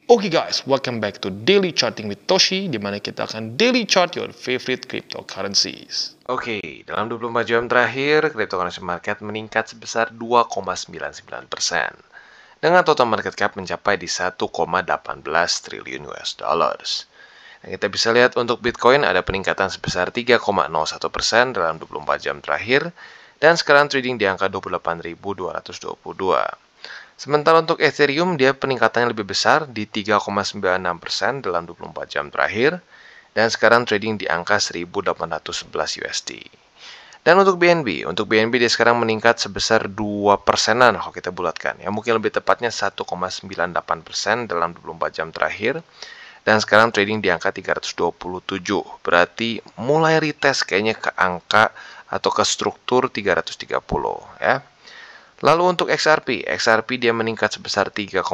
Oke guys, welcome back to Daily Charting with Toshi, di mana kita akan daily chart your favorite cryptocurrencies. Oke, dalam 24 jam terakhir, cryptocurrency market meningkat sebesar 2,99%. Dengan total market cap mencapai di 1,18 triliun US dollars. Dan kita bisa lihat untuk Bitcoin ada peningkatan sebesar 3,01% dalam 24 jam terakhir, dan sekarang trading di angka 28.222. Sementara untuk Ethereum, dia peningkatannya lebih besar di 3,96% dalam 24 jam terakhir, dan sekarang trading di angka 1.811 USD. Dan untuk BNB dia sekarang meningkat sebesar 2%-an kalau kita bulatkan. Ya, mungkin lebih tepatnya 1,98% dalam 24 jam terakhir. Dan sekarang trading di angka 327. Berarti mulai retest kayaknya ke angka atau ke struktur 330 ya. Lalu untuk XRP dia meningkat sebesar 3,45%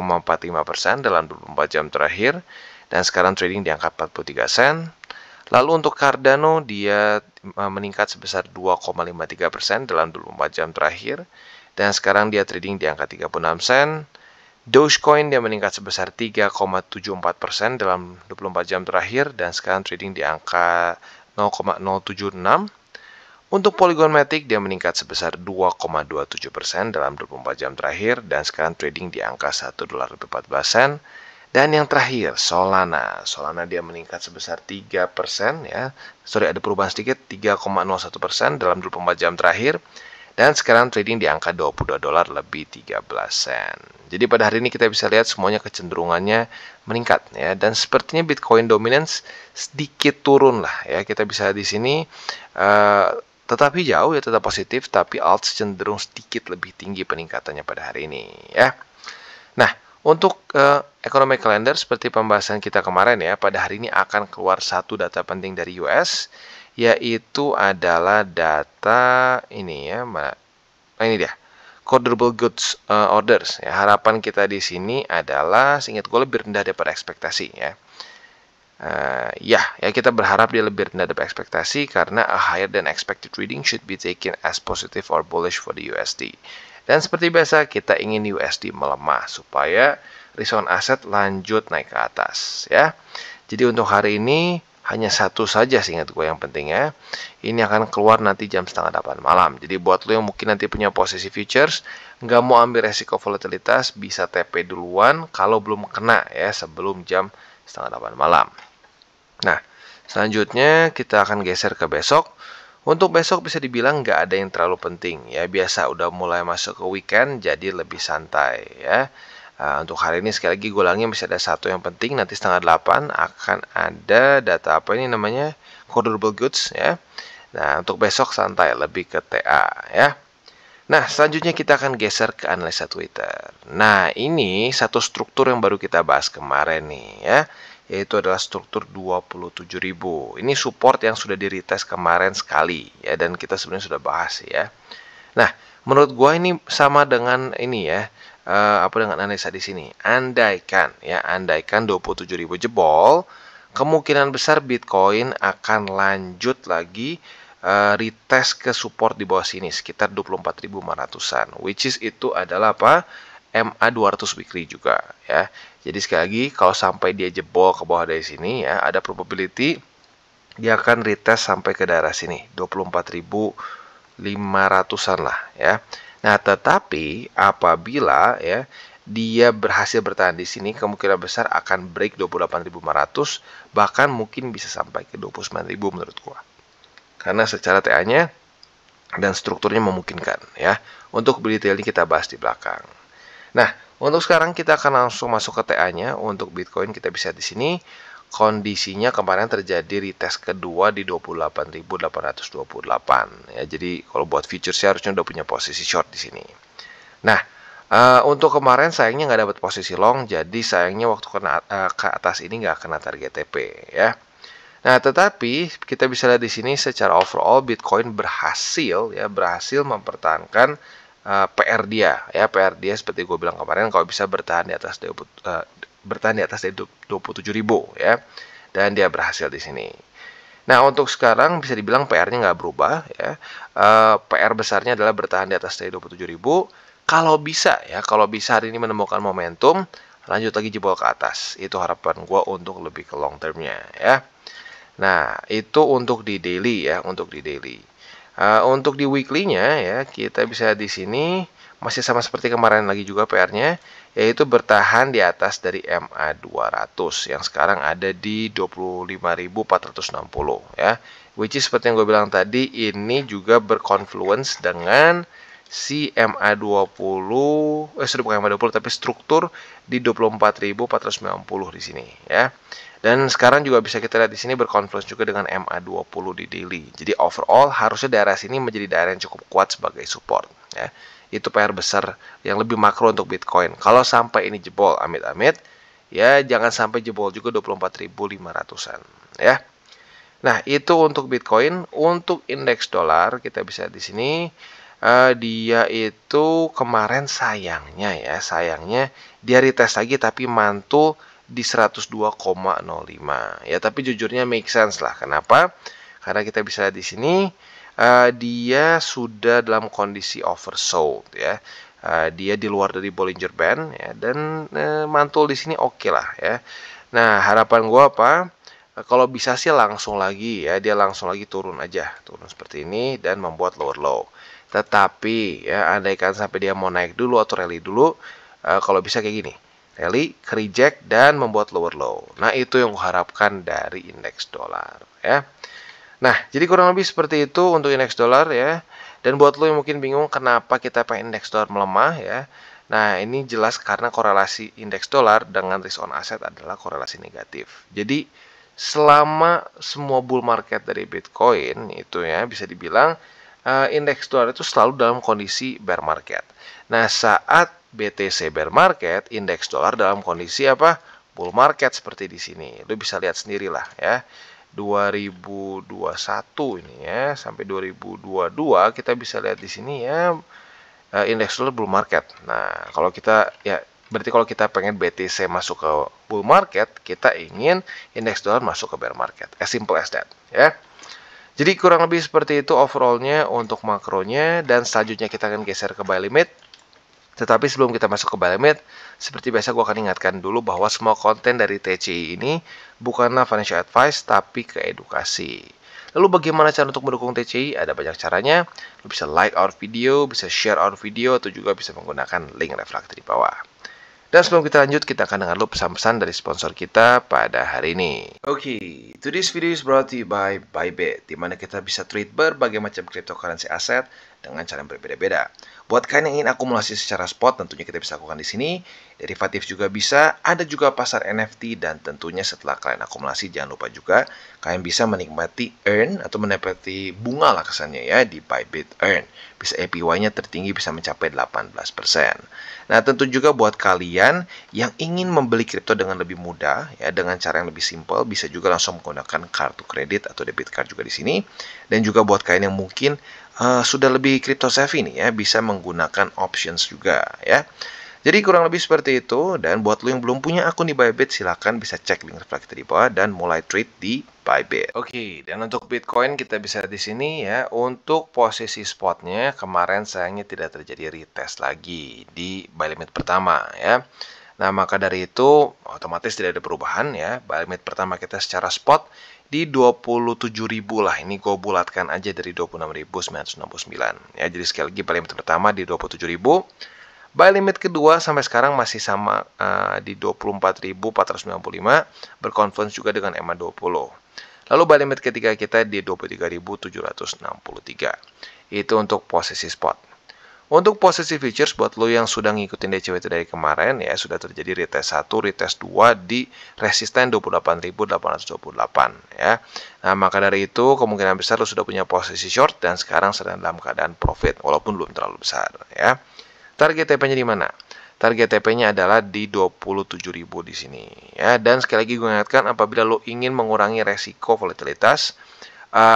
dalam 24 jam terakhir, dan sekarang trading di angka 43 sen. Lalu untuk Cardano dia meningkat sebesar 2,53% dalam 24 jam terakhir, dan sekarang dia trading di angka 36 sen. Dogecoin dia meningkat sebesar 3,74% dalam 24 jam terakhir, dan sekarang trading di angka 0,076. Untuk Polygon Matic dia meningkat sebesar 2,27% dalam 24 jam terakhir, dan sekarang trading di angka $1.14. Dan yang terakhir, Solana dia meningkat sebesar 3% ya. Sorry, ada perubahan sedikit, 3,01% dalam 24 jam terakhir, dan sekarang trading di angka $22 lebih 13 sen. Jadi pada hari ini kita bisa lihat semuanya kecenderungannya meningkat ya, dan sepertinya Bitcoin dominance sedikit turun lah ya. Kita bisa di sini tetap hijau ya, tetap positif, tapi alt cenderung sedikit lebih tinggi peningkatannya pada hari ini ya. Nah, untuk economic calendar seperti pembahasan kita kemarin ya, pada hari ini akan keluar satu data penting dari US, yaitu adalah data ini ya, ini dia, core durable goods orders ya. Harapan kita di sini adalah, seingat gue, lebih rendah daripada ekspektasi ya. Ya kita berharap dia lebih rendah dari ekspektasi, karena a higher than expected reading should be taken as positive or bullish for the USD. Dan seperti biasa kita ingin USD melemah supaya risk on aset lanjut naik ke atas ya. Jadi untuk hari ini hanya satu saja seingat gue yang penting ya. Ini akan keluar nanti jam 7:30 malam. Jadi buat lo yang mungkin nanti punya posisi futures, nggak mau ambil resiko volatilitas, bisa TP duluan kalau belum kena ya sebelum jam 7:30 malam. Nah, selanjutnya kita akan geser ke besok. Untuk besok bisa dibilang nggak ada yang terlalu penting ya. Biasa udah mulai masuk ke weekend, jadi lebih santai ya. Untuk hari ini sekali lagi gue ulangi, masih ada satu yang penting. Nanti 7:30 akan ada data apa ini namanya, core durable goods ya. Nah, untuk besok santai, lebih ke TA ya. Nah, selanjutnya kita akan geser ke analisa Twitter. Nah, ini satu struktur yang baru kita bahas kemarin nih ya, yaitu adalah struktur 27.000. Ini support yang sudah di-retest kemarin sekali ya, dan kita sebenarnya sudah bahas ya. Nah, menurut gua ini sama dengan ini ya, dengan analisa di sini. Andaikan 27.000 jebol, kemungkinan besar Bitcoin akan lanjut lagi retest ke support di bawah sini sekitar 24.500-an, which is itu adalah apa? MA 200 weekly juga ya. Jadi sekali lagi kalau sampai dia jebol ke bawah dari sini ya, ada probability dia akan retest sampai ke daerah sini 24.500-an lah ya. Nah, tetapi apabila ya dia berhasil bertahan di sini, kemungkinan besar akan break 28.500, bahkan mungkin bisa sampai ke 29.000 menurut gua. Karena secara TA-nya dan strukturnya memungkinkan ya. Untuk detailnya kita bahas di belakang. Nah, untuk sekarang kita akan langsung masuk ke TA-nya. Untuk Bitcoin kita bisa di sini. Kondisinya kemarin terjadi retest kedua di 28.828 ya. Jadi kalau buat futures harusnya udah punya posisi short di sini. Nah, untuk kemarin sayangnya nggak dapat posisi long, jadi sayangnya waktu ke atas ini nggak kena target TP ya. Nah, tetapi kita bisa lihat di sini secara overall Bitcoin berhasil mempertahankan PR dia ya. PR dia seperti gue bilang kemarin, kalau bisa bertahan di atas dari 27.000 ya. Dan dia berhasil di sini. Nah, untuk sekarang bisa dibilang PR-nya nggak berubah ya. PR besarnya adalah bertahan di atas dari 27.000. Kalau bisa hari ini menemukan momentum, lanjut lagi jebol ke atas. Itu harapan gue untuk lebih ke long termnya ya. Nah, itu untuk di daily ya, untuk di daily. Untuk di weekly-nya ya, kita bisa di sini masih sama seperti kemarin lagi juga PR-nya, yaitu bertahan di atas dari MA 200 yang sekarang ada di 25.460 ya. Which is seperti yang gue bilang tadi, ini juga berconfluence dengan si MA20, sudah bukan MA20 tapi struktur di 24.490 di sini ya. Dan sekarang juga bisa kita lihat di sini berkonfluence juga dengan MA20 di daily. Jadi overall harusnya daerah sini menjadi daerah yang cukup kuat sebagai support ya. Itu PR besar yang lebih makro untuk Bitcoin. Kalau sampai ini jebol, amit-amit, ya jangan sampai jebol juga 24.500-an ya. Nah, itu untuk Bitcoin. Untuk indeks dolar kita bisa di sini dia itu kemarin sayangnya dia retest lagi tapi mantul di 102,05 ya, tapi jujurnya make sense lah. Kenapa? Karena kita bisa lihat di sini dia sudah dalam kondisi oversold ya. Dia di luar dari Bollinger Band ya, dan mantul di sini oke lah ya. Nah, harapan gua apa? Kalau bisa sih langsung lagi ya, dia langsung lagi turun aja, turun seperti ini dan membuat lower low. Tetapi ya, andaikan sampai dia mau naik dulu atau rally dulu, kalau bisa kayak gini, rally, reject dan membuat lower low. Nah, itu yang kuharapkan dari indeks dolar ya. Nah, jadi kurang lebih seperti itu untuk indeks dolar ya. Dan buat lo yang mungkin bingung kenapa kita pengen indeks dolar melemah ya. Nah, ini jelas karena korelasi indeks dolar dengan risk on asset adalah korelasi negatif. Jadi, selama semua bull market dari Bitcoin itu ya bisa dibilang indeks dolar itu selalu dalam kondisi bear market. Nah, saat BTC bear market, indeks dolar dalam kondisi apa? Bull market seperti di sini. Lo bisa lihat sendiri lah ya. 2021 ini ya sampai 2022 kita bisa lihat di sini ya indeks dolar bull market. Nah, kalau kita ya berarti kalau kita pengen BTC masuk ke bull market, kita ingin indeks dolar masuk ke bear market. As simple as that ya. Jadi kurang lebih seperti itu overallnya untuk makronya, dan selanjutnya kita akan geser ke buy limit. Tetapi sebelum kita masuk ke buy limit, seperti biasa gue akan ingatkan dulu bahwa semua konten dari TCI ini bukanlah financial advice, tapi ke edukasi. Lalu bagaimana cara untuk mendukung TCI? Ada banyak caranya. Lo bisa like our video, bisa share our video, atau juga bisa menggunakan link reflektor di bawah. Dan sebelum kita lanjut, kita akan dengar dulu pesan-pesan dari sponsor kita pada hari ini. Oke, today's video is brought to you by Bybit, di mana kita bisa trade berbagai macam cryptocurrency aset dengan cara yang berbeda-beda. Buat kalian yang ingin akumulasi secara spot, tentunya kita bisa lakukan di sini. Derivatif juga bisa, ada juga pasar NFT, dan tentunya setelah kalian akumulasi, jangan lupa juga kalian bisa menikmati earn atau menikmati bunga lah kesannya ya di Bybit Earn. Bisa APY-nya tertinggi bisa mencapai 18%. Nah, tentu juga buat kalian yang ingin membeli kripto dengan lebih mudah ya, dengan cara yang lebih simpel, bisa juga langsung menggunakan kartu kredit atau debit card juga di sini. Dan juga buat kalian yang mungkin sudah lebih crypto savvy nih ya, bisa menggunakan options juga ya. Jadi kurang lebih seperti itu. Dan buat lo yang belum punya akun di Bybit, silahkan bisa cek link reflektor di bawah dan mulai trade di Bybit. Oke, dan untuk Bitcoin kita bisa di sini ya. Untuk posisi spotnya kemarin sayangnya tidak terjadi retest lagi di buy limit pertama ya. Nah, maka dari itu otomatis tidak ada perubahan ya. Buy limit pertama kita secara spot di 27.000 lah. Ini gue bulatkan aja dari 26.969 ya. Jadi sekali lagi buy limit pertama di 27.000. Buy limit kedua sampai sekarang masih sama di 24.495, berkonfluence juga dengan EMA20. Lalu buy limit ketiga kita di 23.763. Itu untuk posisi spot. Untuk posisi futures buat lo yang sudah ngikutin DCWT dari kemarin ya, sudah terjadi retest 1, retest 2 di resisten 28.828 ya. Nah, maka dari itu kemungkinan besar lo sudah punya posisi short dan sekarang sedang dalam keadaan profit walaupun belum terlalu besar ya. Target TP-nya di mana? Target TP-nya adalah di 27.000 di sini ya. Dan sekali lagi gue ingatkan, apabila lo ingin mengurangi resiko volatilitas,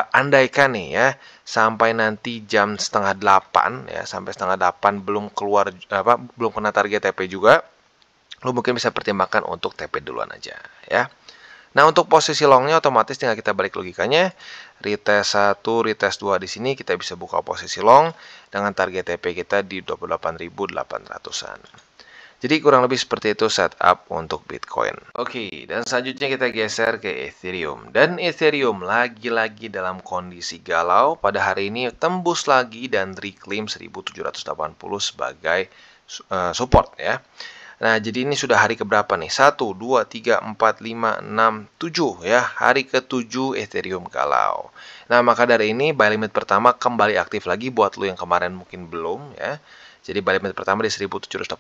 andaikan nih ya sampai nanti jam setengah 8 ya, sampai setengah 8 belum keluar belum kena target TP juga, lo mungkin bisa pertimbangkan untuk TP duluan aja ya. Nah, untuk posisi longnya otomatis tinggal kita balik logikanya. Retest 1, retest 2 di sini kita bisa buka posisi long dengan target TP kita di 28.800-an. Jadi kurang lebih seperti itu setup untuk Bitcoin. Oke, dan selanjutnya kita geser ke Ethereum. Dan Ethereum lagi-lagi dalam kondisi galau. Pada hari ini tembus lagi dan reclaim 1780 sebagai support ya. Nah, jadi ini sudah hari keberapa nih? 1, 2, 3, 4, 5, 6, 7 ya. Hari ke-7 Ethereum galau. Nah, maka dari ini buy limit pertama kembali aktif lagi buat lo yang kemarin mungkin belum ya. Jadi buy limit pertama di 1780,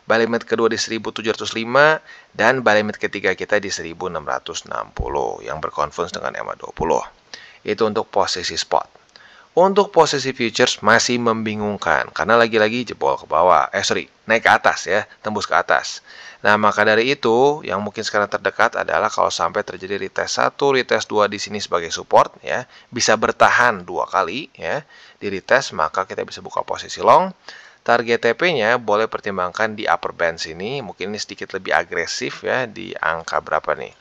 buy limit kedua di 1705, dan buy limit ketiga kita di 1660 yang berkonfluence dengan EMA20. Itu untuk posisi spot. Untuk posisi futures masih membingungkan karena lagi-lagi jebol ke bawah. Naik ke atas ya, tembus ke atas. Nah, maka dari itu yang mungkin sekarang terdekat adalah kalau sampai terjadi retest 1, retest 2 di sini sebagai support ya, bisa bertahan 2 kali ya di retest, maka kita bisa buka posisi long. Target TP-nya boleh pertimbangkan di upper band sini, mungkin ini sedikit lebih agresif ya di angka berapa nih?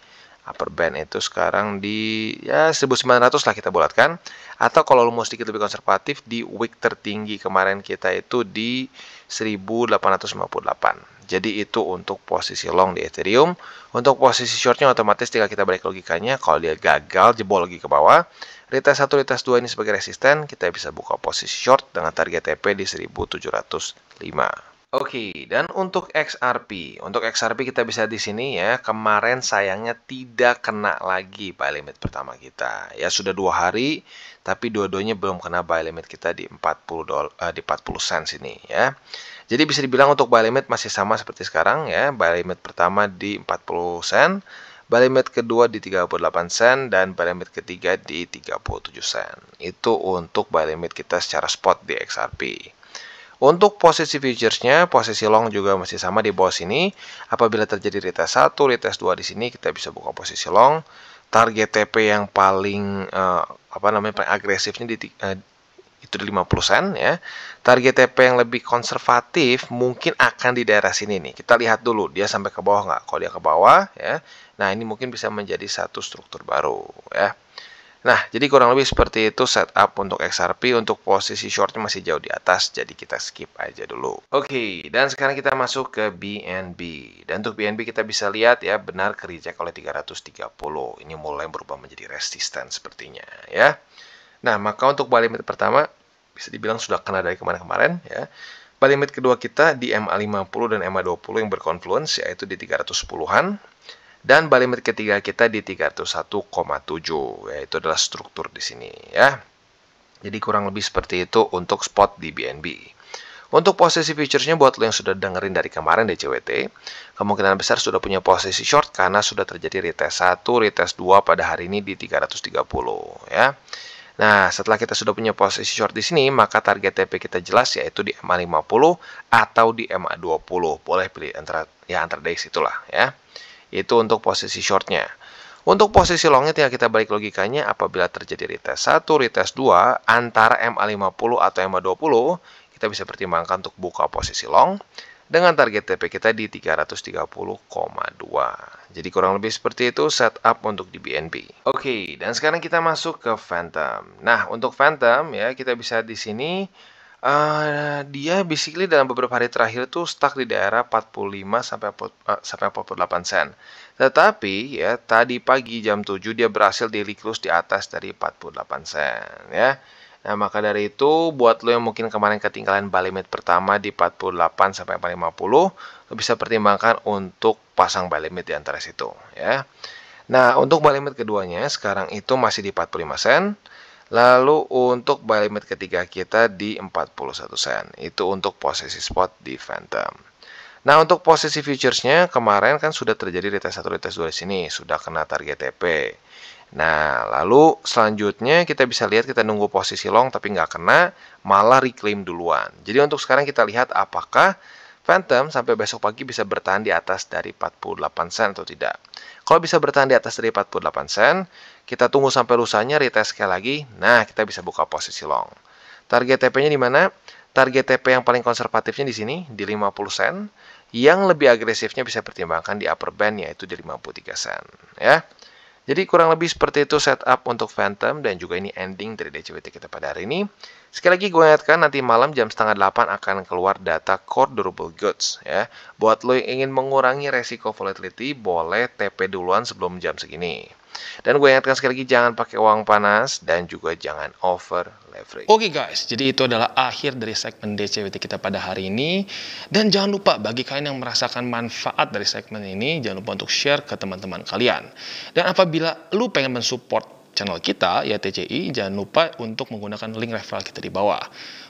Upper band itu sekarang di ya 1900 lah kita bulatkan. Atau kalau mau sedikit lebih konservatif di wick tertinggi kemarin kita itu di 1858. Jadi itu untuk posisi long di Ethereum. Untuk posisi shortnya otomatis tinggal kita balik logikanya. Kalau dia gagal jebol lagi ke bawah, retest 1, retest 2 ini sebagai resisten, kita bisa buka posisi short dengan target TP di 1705. Oke, dan untuk XRP kita bisa di sini ya. Kemarin sayangnya tidak kena lagi buy limit pertama kita. Ya sudah 2 hari, tapi dua-duanya belum kena buy limit kita di 40 cents ini ya. Jadi bisa dibilang untuk buy limit masih sama seperti sekarang ya. Buy limit pertama di 40 sen, buy limit kedua di 38 sen, dan buy limit ketiga di 37 sen. Itu untuk buy limit kita secara spot di XRP. Untuk posisi futuresnya, posisi long juga masih sama di bawah sini. Apabila terjadi retest 1, retest 2 di sini, kita bisa buka posisi long. Target TP yang paling paling agresifnya itu di 50 sen ya. Target TP yang lebih konservatif mungkin akan di daerah sini nih. Kita lihat dulu dia sampai ke bawah nggak. Kalau dia ke bawah ya, nah ini mungkin bisa menjadi satu struktur baru ya. Nah, jadi kurang lebih seperti itu setup untuk XRP. Untuk posisi shortnya masih jauh di atas, jadi kita skip aja dulu. Oke, dan sekarang kita masuk ke BNB. Dan untuk BNB kita bisa lihat ya, benar ke-reject oleh 330. Ini mulai berubah menjadi resisten sepertinya ya. Nah, maka untuk buy limit pertama, bisa dibilang sudah kena dari kemarin-kemarin ya. Buy limit kedua kita di MA50 dan MA20 yang berkonfluence, yaitu di 310-an. Dan buy limit ketiga kita di 301,7, yaitu adalah struktur di sini ya. Jadi kurang lebih seperti itu untuk spot di BNB. Untuk posisi futuresnya buat lo yang sudah dengerin dari kemarin DCWT, kemungkinan besar sudah punya posisi short karena sudah terjadi retest 1, retest 2 pada hari ini di 330 ya. Nah, setelah kita sudah punya posisi short di sini, maka target TP kita jelas yaitu di MA50 atau di MA20. Boleh pilih antara days itulah ya. Itu untuk posisi shortnya. Untuk posisi longnya tinggal kita balik logikanya, apabila terjadi retest 1, retest 2 antara MA50 atau MA20, kita bisa pertimbangkan untuk buka posisi long dengan target TP kita di 330,2. Jadi kurang lebih seperti itu setup untuk di BNB. Oke, dan sekarang kita masuk ke Phantom. Nah, untuk Phantom ya kita bisa di sini dia basically dalam beberapa hari terakhir tuh stuck di daerah 45 sampai 48 sen. Tetapi ya tadi pagi jam 7 dia berhasil daily close di atas dari 48 sen ya. Nah, maka dari itu buat lo yang mungkin kemarin ketinggalan buy limit pertama di 48 sampai 50, lo bisa pertimbangkan untuk pasang buy limit di antara situ ya. Nah, untuk buy limit keduanya sekarang itu masih di 45 sen. Lalu untuk buy limit ketiga kita di 41 sen. Itu untuk posisi spot di Phantom. Nah, untuk posisi futuresnya kemarin kan sudah terjadi retest 1, retest 2 di sini. Sudah kena target TP. Nah, lalu selanjutnya kita bisa lihat kita nunggu posisi long tapi nggak kena. Malah reclaim duluan. Jadi untuk sekarang kita lihat apakah Phantom sampai besok pagi bisa bertahan di atas dari 48 sen atau tidak. Kalau bisa bertahan di atas dari 48 sen, kita tunggu sampai lusanya retest sekali lagi. Nah, kita bisa buka posisi long. Target TP-nya di mana? Target TP yang paling konservatifnya di sini di 50 sen. Yang lebih agresifnya bisa pertimbangkan di upper band yaitu di 53 sen, ya. Jadi kurang lebih seperti itu setup untuk Phantom dan juga ini ending dari DCWT kita pada hari ini. Sekali lagi gue ingatkan nanti malam jam 7:30 akan keluar data core durable goods ya. Buat lo yang ingin mengurangi resiko volatility boleh TP duluan sebelum jam segini. Dan gue ingatkan sekali lagi jangan pakai uang panas dan juga jangan over leverage. Oke guys, jadi itu adalah akhir dari segmen DCWT kita pada hari ini. Dan jangan lupa bagi kalian yang merasakan manfaat dari segmen ini, jangan lupa untuk share ke teman-teman kalian. Dan apabila lu pengen mensupport channel kita, ya TCI, jangan lupa untuk menggunakan link referral kita di bawah.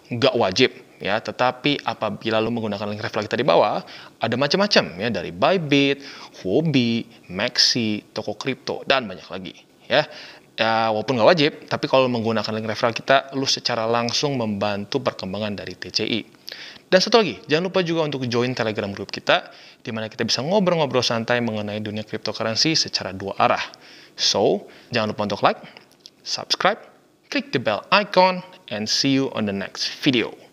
Nggak wajib, ya, tetapi apabila lu menggunakan link referral kita di bawah, ada macam-macam ya, dari Bybit, Huobi, Maxi, toko kripto, dan banyak lagi. Ya, walaupun nggak wajib, tapi kalau menggunakan link referral kita, lu secara langsung membantu perkembangan dari TCI. Dan satu lagi, jangan lupa juga untuk join Telegram group kita, di mana kita bisa ngobrol-ngobrol santai mengenai dunia cryptocurrency secara dua arah. So, jangan lupa untuk like, subscribe, click the bell icon, and see you on the next video.